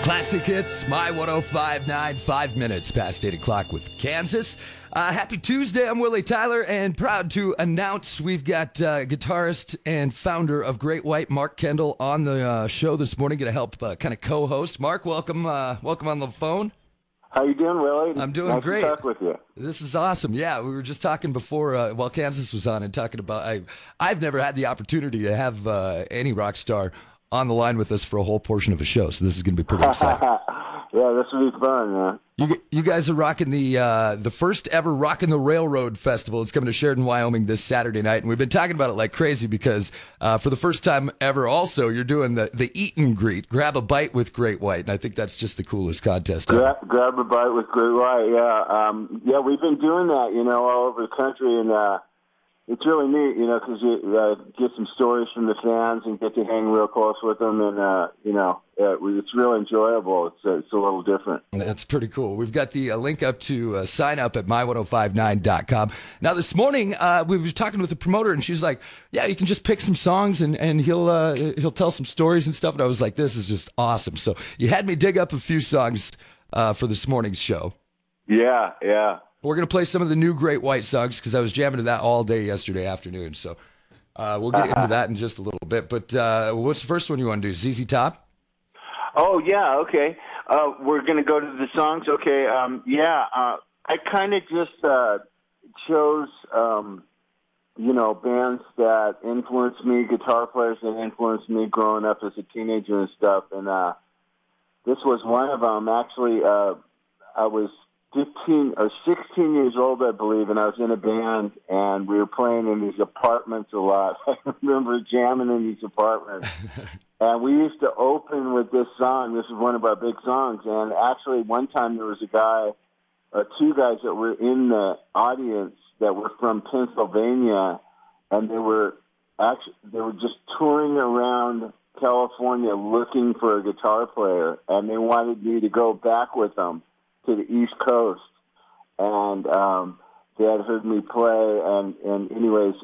Classic Hits, My 105.9, 5 minutes past 8 o'clock with Kansas. Happy Tuesday, I'm Willy Tyler, and proud to announce we've got guitarist and founder of Great White, Mark Kendall, on the show this morning, going to help kind of co-host. Mark, welcome on the phone. How you doing, Willie? I'm doing nice great. To talk with you. This is awesome. Yeah, we were just talking before while Kansas was on and talking about I've never had the opportunity to have any rock star on the line with us for a whole portion of a show, so this is going to be pretty exciting. Yeah, this will be fun, man. You guys are rocking the first ever Rockin' the Railroad Festival. It's coming to Sheridan, Wyoming this Saturday night, and we've been talking about it like crazy because for the first time ever also, you're doing the eat and greet, grab a bite with Great White, and I think that's just the coolest contest ever. Grab a bite with Great White, yeah. Yeah, we've been doing that, all over the country, and it's really neat, because you get some stories from the fans and get to hang real close with them, and, it's really enjoyable. It's a little different. That's pretty cool. We've got the link up to sign up at my1059.com. Now, this morning, we were talking with the promoter, and she's like, yeah, you can just pick some songs, and he'll tell some stories and stuff, and I was like, this is just awesome. So you had me dig up a few songs for this morning's show. Yeah. We're going to play some of the new Great White songs because I was jamming to that all day yesterday afternoon. So we'll get into that in just a little bit. But what's the first one you want to do? ZZ Top? Oh, yeah, okay. We're going to go to the songs? Okay, I kind of just chose, bands that influenced me, guitar players that influenced me growing up as a teenager and stuff. And this was one of them. Actually, I was 15 or 16 years old, I believe, and I was in a band, and we were playing in these apartments a lot. I remember jamming in these apartments. And we used to open with this song. This is one of our big songs. And actually, one time there was two guys that were in the audience that were from Pennsylvania, and they were just touring around California looking for a guitar player, and they wanted me to go back with them to the East Coast, and they had heard me play, and anyways,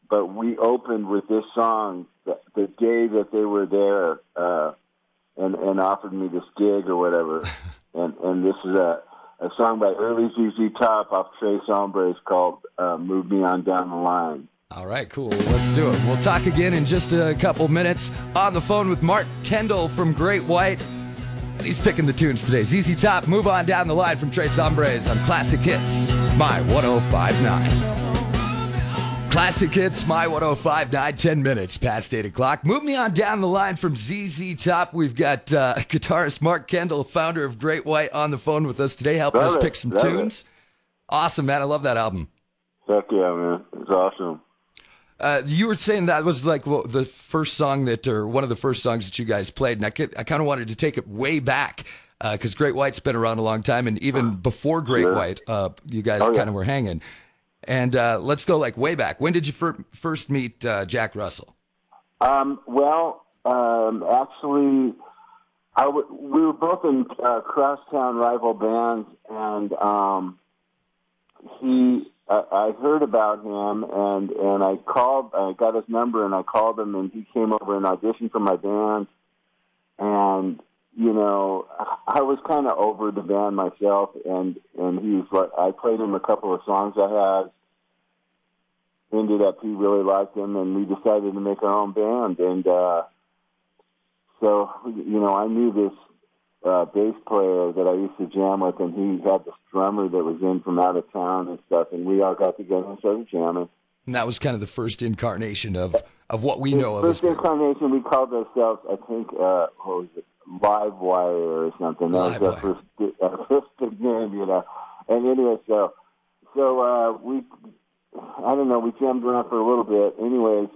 but we opened with this song the day that they were there, and offered me this gig or whatever, and this is a song by early ZZ Top off Tres Hombres called "Move Me On Down the Line." All right, cool. Let's do it. We'll talk again in just a couple minutes. On the phone with Mark Kendall from Great White. He's picking the tunes today. ZZ Top, Move On Down the Line from Tres Hombres on Classic Hits, My 105.9. Classic Hits, My 105.9, 10 minutes past 8 o'clock. Move Me On Down the Line from ZZ Top. We've got guitarist Mark Kendall, founder of Great White, on the phone with us today, helping us pick some tunes. Awesome, man. I love that album. Heck yeah, man. It's awesome. You were saying that was like the first song or one of the first songs that you guys played, and I kind of wanted to take it way back because Great White's been around a long time, and even before Great White, you guys kind of were hanging. And let's go like way back. When did you first meet Jack Russell? Actually, we were both in crosstown rival bands, and I heard about him, and I got his number, and I called him, and he came over and auditioned for my band. And, I was kind of over the band myself, and he was like, I played him a couple of songs I had. Ended up, he really liked him, and we decided to make our own band. And so, I knew this bass player that I used to jam with, and he had this drummer that was in from out of town and stuff, and we all got together and started jamming. And that was kind of the first incarnation of what we know of. First incarnation, we called ourselves, I think, what was it, Live Wire or something. That was our first big name, And anyway, so we, I don't know, we jammed around for a little bit. Anyways,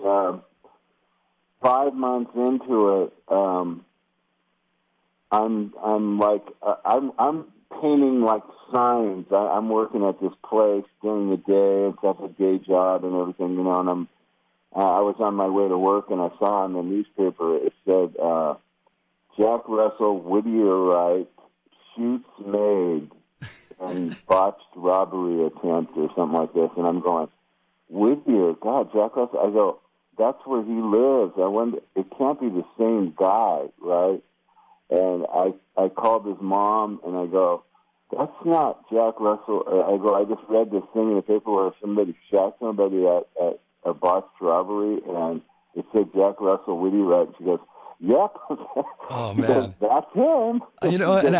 5 months into it, I'm painting like signs. I'm working at this place during the day. It's like a day job and everything, and I was on my way to work, and I saw in the newspaper, it said, Jack Russell, Whittier Wright, shoots maid and botched robbery attempt or something like this. And I'm going, Whittier, God, Jack Russell. I go, that's where he lives. I wonder, it can't be the same guy, right? And I called his mom, and I go, that's not Jack Russell. I go, I just read this thing in the paper where somebody shot somebody at a botched robbery, and it said Jack Russell, Willy Tyler. She goes, yep. Oh, She man. goes, that's him. You know, and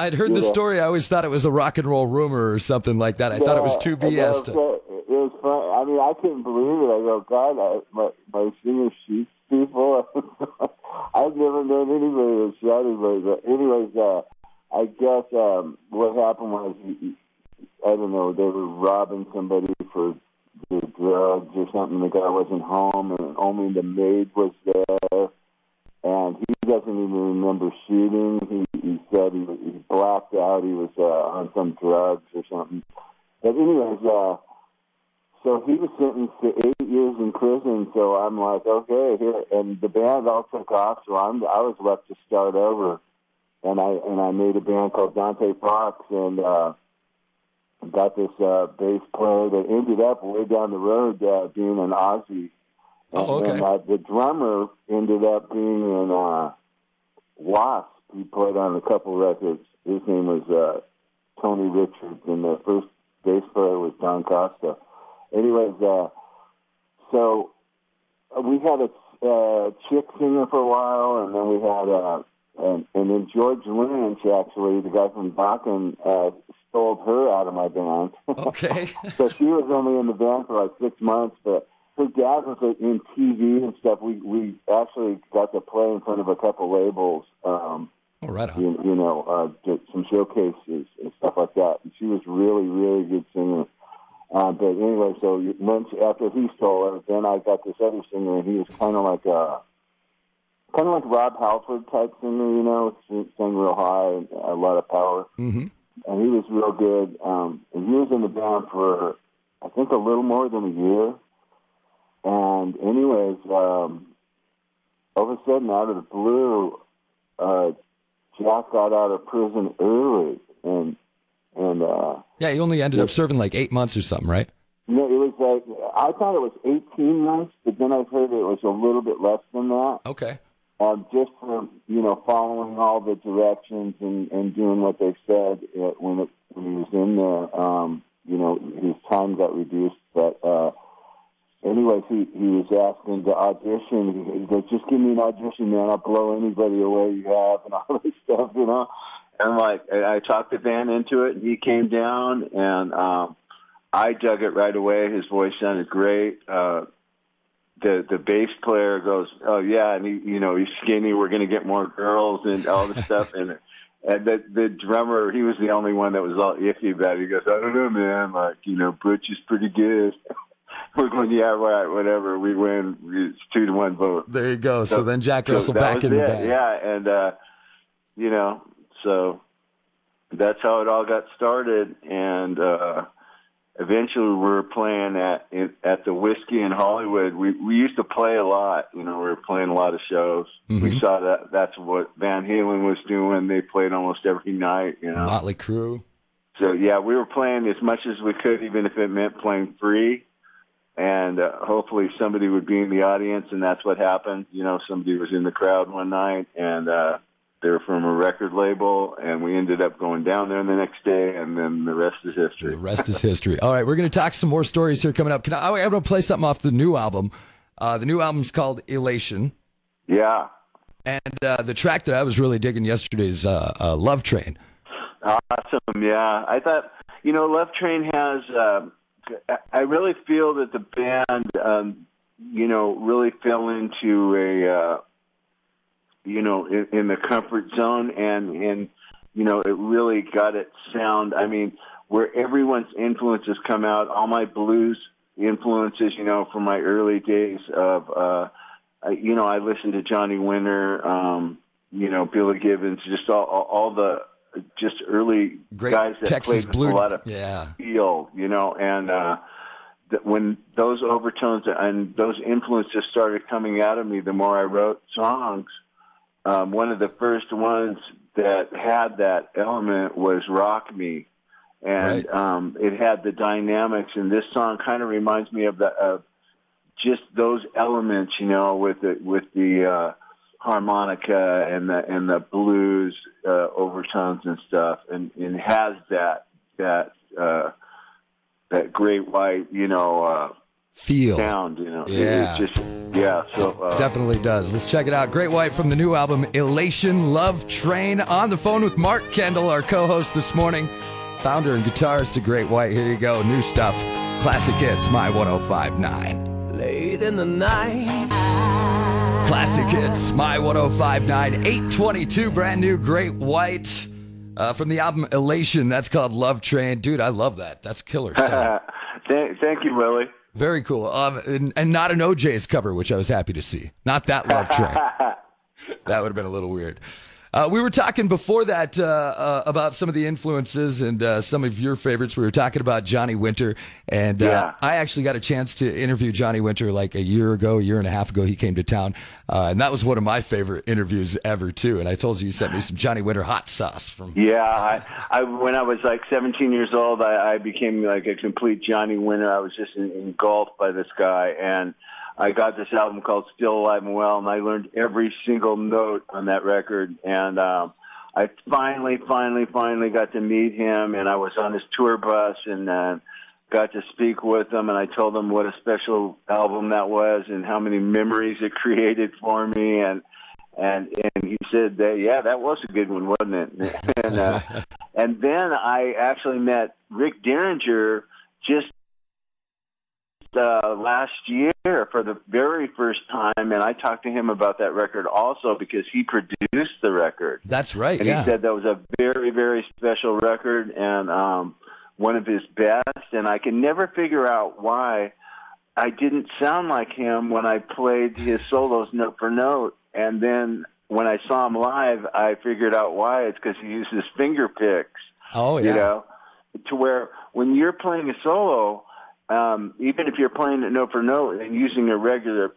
I'd heard the story. I always thought it was a rock and roll rumor or something like that. I thought it was too BS. It was fun. I mean, I couldn't believe it. I go, God, my singer shoots people. I've never known anybody that shot anybody. But anyways, I guess what happened was, I don't know, they were robbing somebody for the drugs or something. The guy wasn't home, and only the maid was there. And he doesn't even remember shooting. He said he blacked out. He was on some drugs or something. But anyways, so he was sentenced to 8 years in prison. So I'm like, okay, here. And the band all took off, so I was left to start over. And I made a band called Dante Fox, and got this bass player that ended up way down the road being an Aussie. Oh, okay. And the drummer ended up being in Wasp. He played on a couple records. His name was Tony Richards, and the first bass player was Don Costa. Anyways, so we had a chick singer for a while, and then we had and then George Lynch, actually, the guy from Rockne, stole her out of my band. Okay. So she was only in the band for like 6 months, but her dad was in TV and stuff. We actually got to play in front of a couple labels. Oh, right on. You know, did some showcases and stuff like that. And she was really, really good singer. But anyway, so once after he stole her, then I got this other singer, and he was kind of like Rob Halford type singer, you know, sang real high and a lot of power. Mm-hmm. And he was real good. And he was in the band for, I think, a little more than a year. And anyways, all of a sudden, out of the blue, Jack got out of prison early, and yeah, he only ended up serving like 8 months or something, right? You know, it was like, I thought it was 18 months, but then I heard it was a little bit less than that. Okay. Just for, you know, following all the directions and doing what they said when he was in there. You know, his time got reduced, but anyways, he was asking to audition. He goes, just give me an audition, man. I'll blow anybody away you have, and all this stuff, you know. And I talked the band into it, and he came down, and I dug it right away. His voice sounded great. The bass player goes, oh yeah, and he's skinny. We're going to get more girls and all this stuff. And the drummer, he was the only one that was all iffy about it. He goes, I don't know, man. Like, Butch is pretty good. We're going, yeah, right, whatever. We win. It's 2-1 vote. There you go. So then Jack Russell back in the band. Yeah, and so that's how it all got started. And eventually, we were playing at the Whiskey in Hollywood. We used to play a lot. We were playing a lot of shows. Mm-hmm. We saw that's what Van Halen was doing. They played almost every night. Motley Crue. So yeah, we were playing as much as we could, even if it meant playing free. And hopefully somebody would be in the audience, and that's what happened. Somebody was in the crowd one night, and they were from a record label, and we ended up going down there the next day, and then the rest is history. The rest is history. All right, we're going to talk some more stories here coming up. I'm going to play something off the new album. The new album's called Elation. Yeah. And the track that I was really digging yesterday is Love Train. Awesome, yeah. I thought, Love Train has... I really feel that the band, really fell into a, in the comfort zone, and it really got its sound. I mean, where everyone's influences come out. All my blues influences, from my early days of, I listened to Johnny Winter, Billy Gibbons, just all the just early great guys that Texas played blue, with a lot of yeah. feel, and when those overtones and those influences started coming out of me, the more I wrote songs. One of the first ones that had that element was Rockne, and right. It had the dynamics, and this song kind of reminds me of just those elements, with the harmonica and the blues overtones and stuff, and has that Great White, feel sound, Yeah. It's just, yeah. So Definitely does. Let's check it out. Great White from the new album Elation, Love Train. On the phone with Mark Kendall, our co-host this morning, founder and guitarist of Great White. Here you go, new stuff, classic hits, My 105.9. Late in the night. Classic hits, My 105.9, 822, brand new Great White from the album Elation. That's called Love Train. Dude, I love that. That's killer sound. Thank you, Willie. Very cool. And not an OJ's cover, which I was happy to see. Not that Love Train. That would have been a little weird. We were talking before that about some of the influences and some of your favorites. We were talking about Johnny Winter, and I actually got a chance to interview Johnny Winter like a year and a half ago. He came to town, and that was one of my favorite interviews ever, too. And I told you sent me some Johnny Winter hot sauce from. Yeah, I when I was like 17 years old, I became like a complete Johnny Winter. I was just engulfed by this guy, and I got this album called Still Alive and Well, and I learned every single note on that record. And I finally got to meet him, and I was on his tour bus and got to speak with him, and I told him what a special album that was and how many memories it created for me. And he said, that was a good one, wasn't it? And then I actually met Rick Derringer just last year for the very first time, and I talked to him about that record also because he produced the record. That's right, and he said that was a very, very special record and one of his best, and I can never figure out why I didn't sound like him when I played his solos note for note, and then when I saw him live, I figured out why. It's because he uses finger picks. Oh, yeah. To where when you're playing a solo, even if you're playing it note for note and using a regular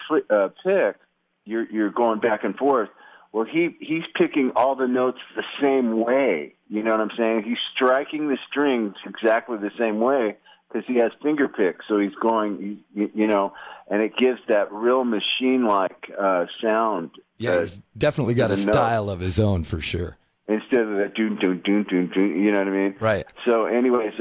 pick, you're going back and forth. Well, he's picking all the notes the same way. You know what I'm saying? He's striking the strings exactly the same way because he has finger picks. So he's going, and it gives that real machine-like sound. Yeah, he's definitely got a style of his own for sure. Instead of that doon, doon, doon, doon, doon, you know what I mean? Right. So anyways,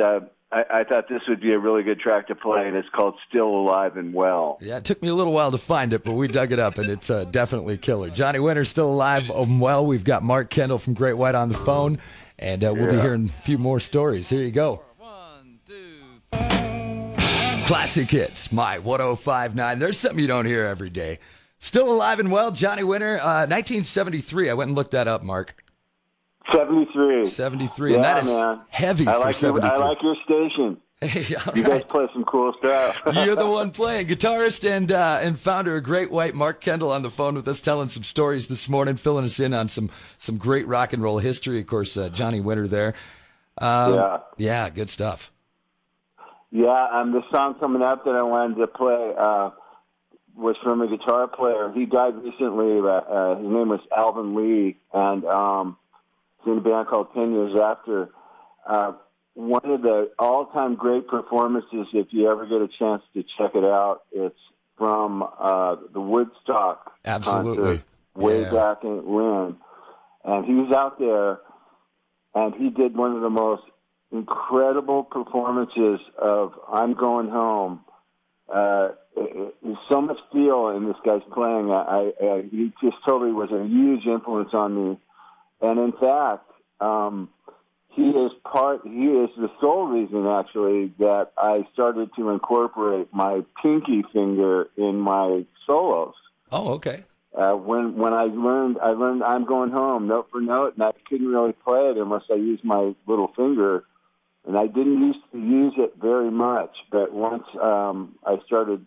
I thought this would be a really good track to play, and it's called Still Alive and Well. Yeah, it took me a little while to find it, but we dug it up, and it's definitely killer. Johnny Winter, Still Alive and Well. We've got Mark Kendall from Great White on the phone, and we'll be hearing a few more stories. Here you go. 1, 2. Classic hits, My 105.9. There's something you don't hear every day. Still Alive and Well, Johnny Winter, 1973. I went and looked that up, Mark. 73. 73, and that is heavy for 73. I like your station. Hey, you guys play some cool stuff. You're the one playing. Guitarist and founder of Great White, Mark Kendall, on the phone with us, telling some stories this morning, filling us in on some great rock and roll history. Of course, Johnny Winter there. Yeah, good stuff. Yeah, the song coming up that I wanted to play was from a guitar player. He died recently. His name was Alvin Lee, and he's in a band called 10 Years After. One of the all-time great performances, if you ever get a chance to check it out, it's from the Woodstock concert way back when. And he was out there, and he did one of the most incredible performances of I'm Going Home. There's so much feel in this guy's playing. He just totally was a huge influence on me. And in fact, he is the sole reason, actually, that I started to incorporate my pinky finger in my solos. Oh, okay. When I learned I'm Going Home note for note, and I couldn't really play it unless I used my little finger. And I didn't used to use it very much, but once I started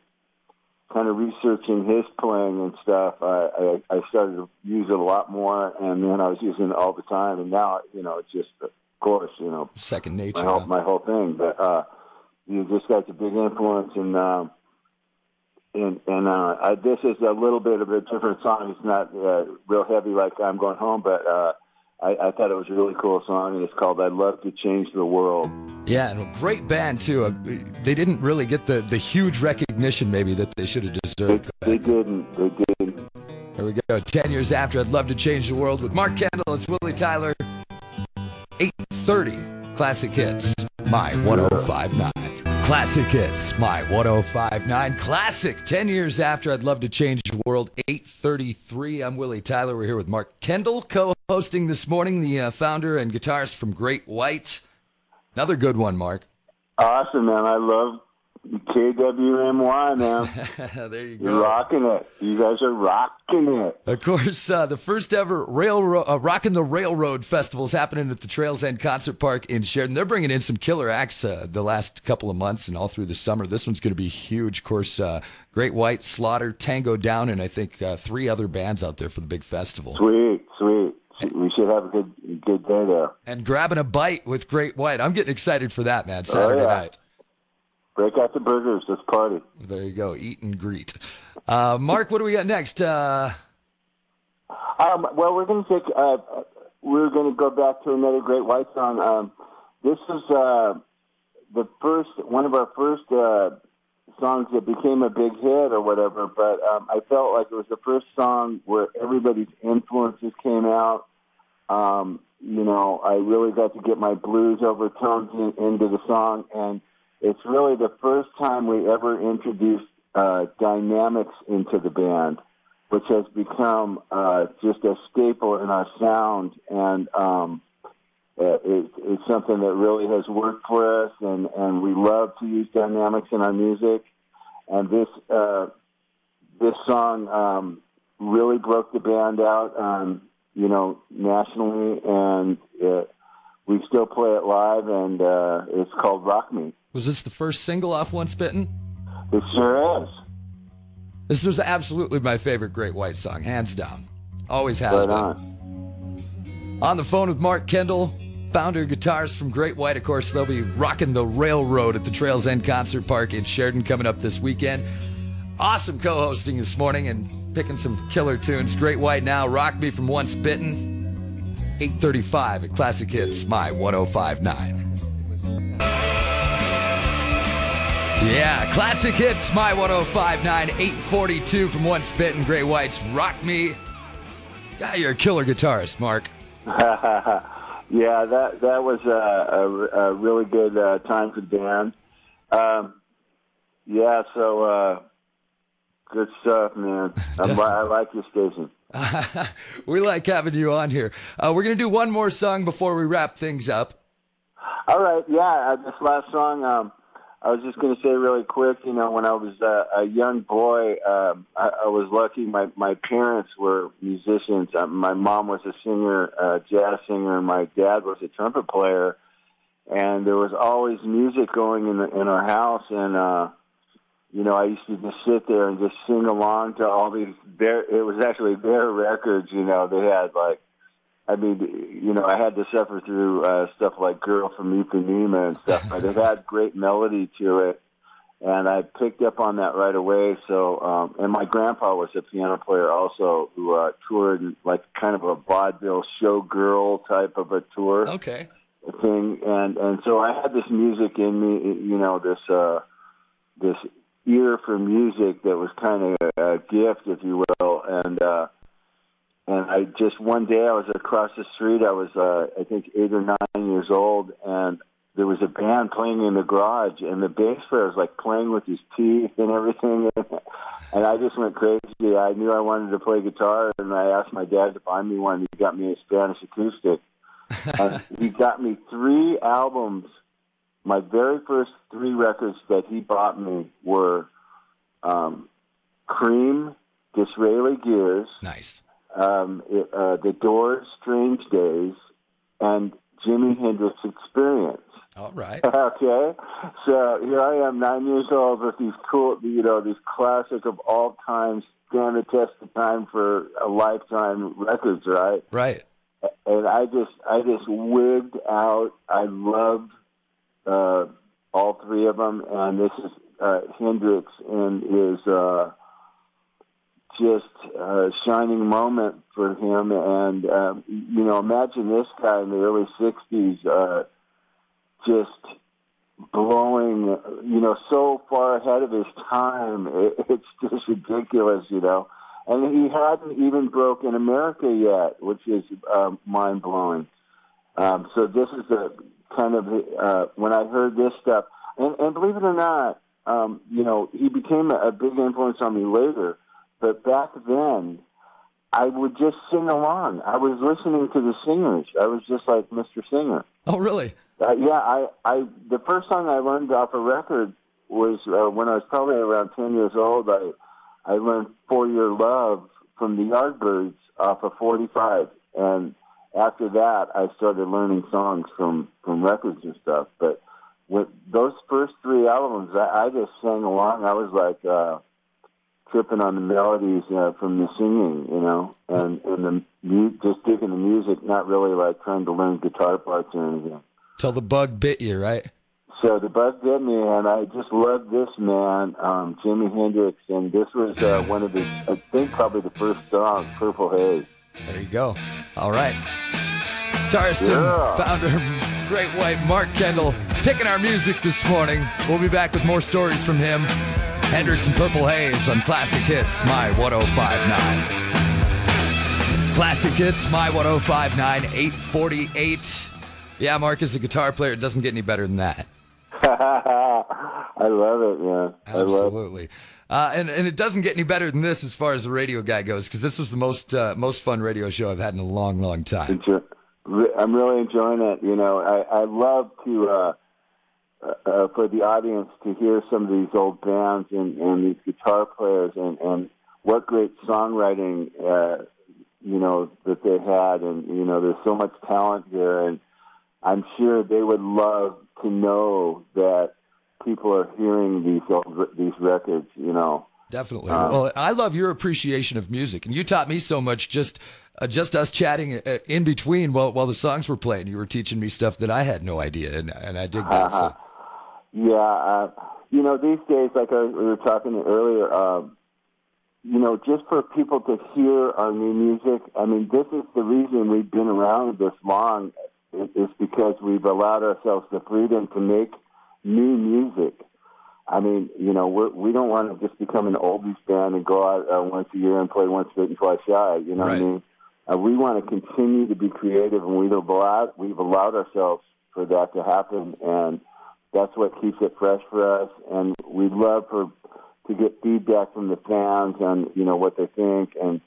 kind of researching his playing and stuff, I started to use it a lot more, and then I was using it all the time. And now, it's just, of course, second nature. My whole thing. But this guy's a big influence, and this is a little bit of a different song. It's not real heavy like I'm Going Home, but I thought it was a really cool song, and it's called I'd Love to Change the World. Yeah, and a great band, too. They didn't really get the huge recognition, maybe, that they should have deserved. They didn't. There we go. 10 years after, I'd love to change the world with Mark Kendall. It's Willy Tyler. 8:30. Classic hits. My 105.9. Classic hits. My 105.9. Classic. 10 years after, I'd love to change the world. 8:33. I'm Willy Tyler. We're here with Mark Kendall, co-hosting this morning, the founder and guitarist from Great White. Another good one, Mark. Awesome, man. I love KWMY, man. There you go. You're rocking it. You guys are rocking it. Of course, the first ever Rockin' the Railroad Festival is happening at the Trails End Concert Park in Sheridan. They're bringing in some killer acts the last couple of months and all through the summer. This one's going to be huge. Of course, Great White, Slaughter, Tango Down, and I think 3 other bands out there for the big festival. Sweet, sweet. We should have a good day there. And grabbing a bite with Great White. I'm getting excited for that, man. Saturday night. Break out the burgers. Let's party. There you go. Eat and greet. Mark, what do we got next? Well, we're going to go back to another Great White song. This was one of our first songs that became a big hit or whatever. But I felt like it was the first song where everybody's influences came out. I really got to get my blues overtones into the song, and it's really the first time we ever introduced dynamics into the band, which has become just a staple in our sound, and it's something that really has worked for us, and we love to use dynamics in our music. And this song really broke the band out, nationally, and we still play it live, and it's called Rockne. Was this the first single off Once Bitten? It sure is. This was absolutely my favorite Great White song, hands down. Always has been. On the phone with Mark Kendall, founder guitarist from Great White. Of course, they'll be rocking the railroad at the Trails End Concert Park in Sheridan coming up this weekend. Awesome co-hosting this morning and picking some killer tunes. Great White now, Rock Me from Once Bitten. 8:35 at Classic Hits, My 105.9. Yeah, Classic Hits, My 105.9, 8:42 from Once Bitten, Great White's Rock Me. Yeah, you're a killer guitarist, Mark. Yeah, that was a really good time for the band. Good stuff, man. I like your station. We like having you on here. We're going to do one more song before we wrap things up. All right, yeah, this last song, I was just going to say really quick, when I was a young boy, I was lucky. My parents were musicians. My mom was a singer, jazz singer, and my dad was a trumpet player. And there was always music going in our house, and I used to just sit there and just sing along to all these. It was actually their records. They had I had to suffer through stuff like Girl from Ipanema and stuff, but it had great melody to it, and I picked up on that right away. So, and my grandpa was a piano player also, who toured like kind of a vaudeville showgirl type of a tour thing, and so I had this music in me, this ear for music that was kind of a gift, if you will, and I just, one day I was across the street, I was, I think 8 or 9 years old, and there was a band playing in the garage, and the bass player was like playing with his teeth and everything, and I just went crazy. I knew I wanted to play guitar, and I asked my dad to buy me one. He got me a Spanish acoustic, and he got me 3 albums. My very first 3 records that he bought me were Cream, Disraeli Gears, nice, The Doors' Strange Days, and Jimi Hendrix Experience. All right. Okay. So here I am, 9 years old, with these cool, these classic of all time, stand the test of time for a lifetime records, right? Right. And I just wigged out. I loved all 3 of them, and this is Hendrix in his just shining moment for him. And imagine this guy in the early '60s, just blowing, so far ahead of his time. It's just ridiculous, And he hadn't even broken America yet, which is mind-blowing. So this is the kind of, when I heard this stuff, and believe it or not, he became a big influence on me later, but back then, I would just sing along. I was listening to the singers. I was just like Mr. Singer. Oh, really? The first song I learned off a record was when I was probably around 10 years old. I learned For Your Love from the Yardbirds off of 45. And after that, I started learning songs from records and stuff. But with those first three albums, I just sang along. I was like tripping on the melodies from the singing, and just digging the music, not really like trying to learn guitar parts or anything. Till the bug bit you, right? So the bug bit me, and I just loved this man, Jimi Hendrix, and this was one of his, I think probably the first song, Purple Haze. There you go. All right. Guitarist and founder of Great White, Mark Kendall, picking our music this morning. We'll be back with more stories from him. Hendrix and Purple Haze on Classic Hits, My 105.9. Classic Hits, My 105.9, 848. Yeah, Mark is a guitar player. It doesn't get any better than that. I love it, man. Absolutely. And it doesn't get any better than this as far as the radio guy goes, because this was the most fun radio show I've had in a long, long time. I'm really enjoying it. I love to... for the audience to hear some of these old bands and these guitar players and what great songwriting, that they had. And, there's so much talent here. And I'm sure they would love to know that people are hearing these records, Definitely. Well, I love your appreciation of music. And you taught me so much just us chatting in between while the songs were playing. You were teaching me stuff that I had no idea, and I dig that. So. Yeah, these days, like we were talking earlier, just for people to hear our new music, I mean, this is the reason we've been around this long, is because we've allowed ourselves the freedom to make new music. I mean, we don't want to just become an oldies band and go out once a year and play Once Bitten, Twice Shy, you know what I mean? We want to continue to be creative, and we've allowed ourselves for that to happen, and that's what keeps it fresh for us. And we'd love to get feedback from the fans on, what they think. And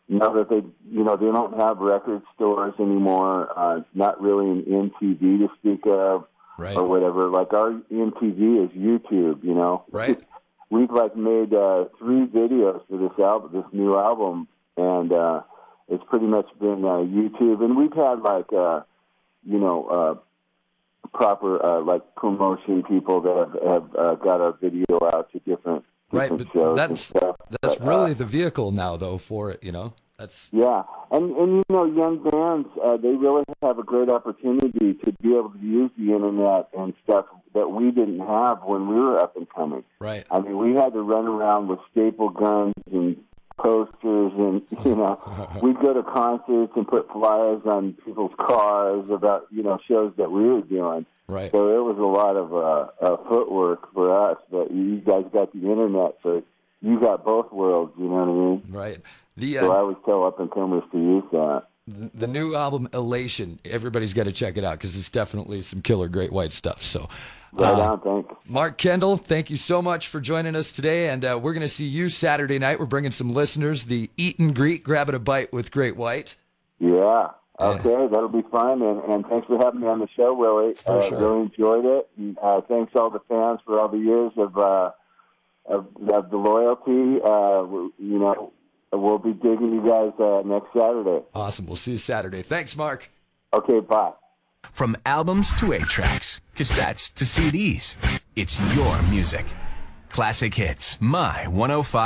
now that they don't have record stores anymore, not really an MTV to speak of, or whatever. Like our MTV is YouTube, Right. We've made 3 videos for this new album, and it's pretty much been YouTube. And we've had proper promotion people that have got our video out to different shows. That's really the vehicle now, though, for it. That's and young bands they really have a great opportunity to be able to use the internet and stuff that we didn't have when we were up and coming. Right. I mean, we had to run around with staple guns and posters, and we'd go to concerts and put flyers on people's cars about shows that we were doing. Right. So it was a lot of footwork for us, but you guys got the internet, so you got both worlds. You know what I mean? Right. So I always tell up and comers to use that. The new album, Elation, everybody's got to check it out because it's definitely some killer Great White stuff. So, right on, thanks. Mark Kendall, thank you so much for joining us today, and we're going to see you Saturday night. We're bringing some listeners the Eat and Greet, grabbing a bite with Great White. Yeah, okay, that'll be fun, and thanks for having me on the show, Willie. Sure. Really enjoyed it, and thanks all the fans for all the years of the loyalty. We'll be digging you guys next Saturday. Awesome. We'll see you Saturday. Thanks, Mark. Okay, bye. From albums to 8-tracks, cassettes to CDs, it's your music. Classic Hits, My 105.